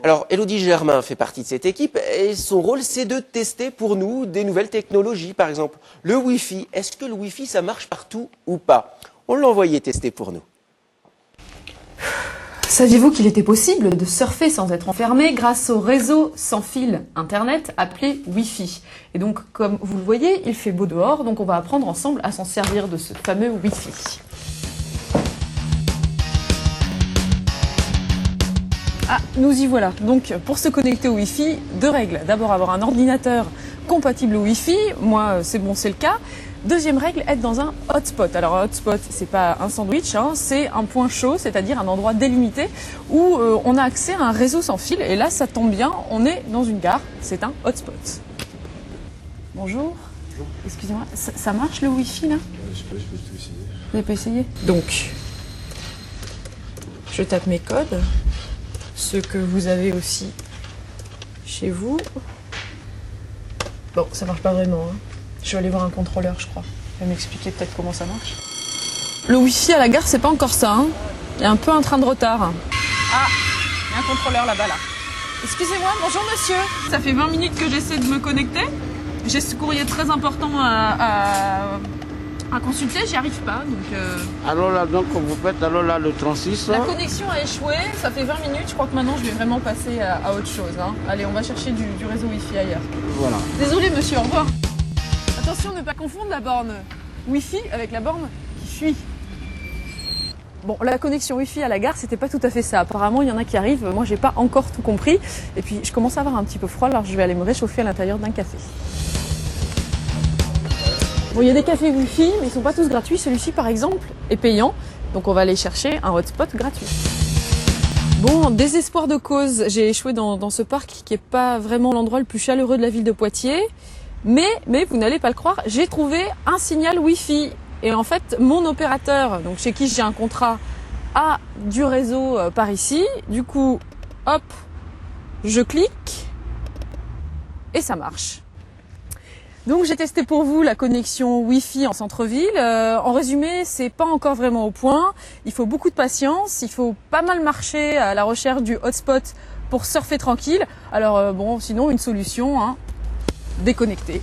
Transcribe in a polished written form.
Alors, Élodie Germain fait partie de cette équipe et son rôle, c'est de tester pour nous des nouvelles technologies. Par exemple, le Wi-Fi. Est-ce que le Wi-Fi, ça marche partout ou pas? On l'a envoyé tester pour nous. Saviez-vous qu'il était possible de surfer sans être enfermé grâce au réseau sans fil Internet appelé Wi-Fi? Et donc, comme vous le voyez, il fait beau dehors, donc on va apprendre ensemble à s'en servir de ce fameux Wi-Fi. Ah, nous y voilà. Donc, pour se connecter au Wi-Fi, deux règles. D'abord, avoir un ordinateur compatible au Wi-Fi. Moi, c'est bon, c'est le cas. Deuxième règle, être dans un hotspot. Alors, un hotspot, c'est pas un sandwich, hein, c'est un point chaud, c'est-à-dire un endroit délimité où on a accès à un réseau sans fil. Et là, ça tombe bien, on est dans une gare. C'est un hotspot. Bonjour. Bonjour. Excusez-moi, ça marche le Wi-Fi, là? Je peux tout essayer. Vous avez pas essayé? Donc, je tape mes codes. Ceux que vous avez aussi chez vous. Bon, ça marche pas vraiment. Hein. Je vais aller voir un contrôleur, je crois. Il va m'expliquer peut-être comment ça marche. Le Wi-Fi à la gare, c'est pas encore ça. Hein. Il y a un peu un train de retard. Ah, il y a un contrôleur là-bas, là. Excusez-moi, bonjour monsieur. Ça fait 20 minutes que j'essaie de me connecter. J'ai ce courrier très important à consulter, j'y arrive pas. Donc, Alors là, donc vous faites alors là le 36. La connexion a échoué, ça fait 20 minutes. Je crois que maintenant je vais vraiment passer à autre chose. Hein. Allez, on va chercher du réseau Wi-Fi ailleurs. Voilà. Désolé monsieur, au revoir. Attention, ne pas confondre la borne Wi-Fi avec la borne qui fuit. Bon, la connexion Wi-Fi à la gare, c'était pas tout à fait ça. Apparemment, il y en a qui arrivent. Moi, j'ai pas encore tout compris. Et puis, je commence à avoir un petit peu froid, alors je vais aller me réchauffer à l'intérieur d'un café. Bon, il y a des cafés Wi-Fi, mais ils sont pas tous gratuits. Celui-ci, par exemple, est payant. Donc, on va aller chercher un hotspot gratuit. Bon, désespoir de cause. J'ai échoué dans ce parc qui est pas vraiment l'endroit le plus chaleureux de la ville de Poitiers. Mais vous n'allez pas le croire, j'ai trouvé un signal Wi-Fi. Et en fait, mon opérateur, donc chez qui j'ai un contrat, a du réseau par ici. Du coup, hop, je clique et ça marche. Donc j'ai testé pour vous la connexion Wi-Fi en centre-ville. En résumé, c'est pas encore vraiment au point. Il faut beaucoup de patience, il faut pas mal marcher à la recherche du hotspot pour surfer tranquille. Alors bon, sinon une solution, hein, déconnecter.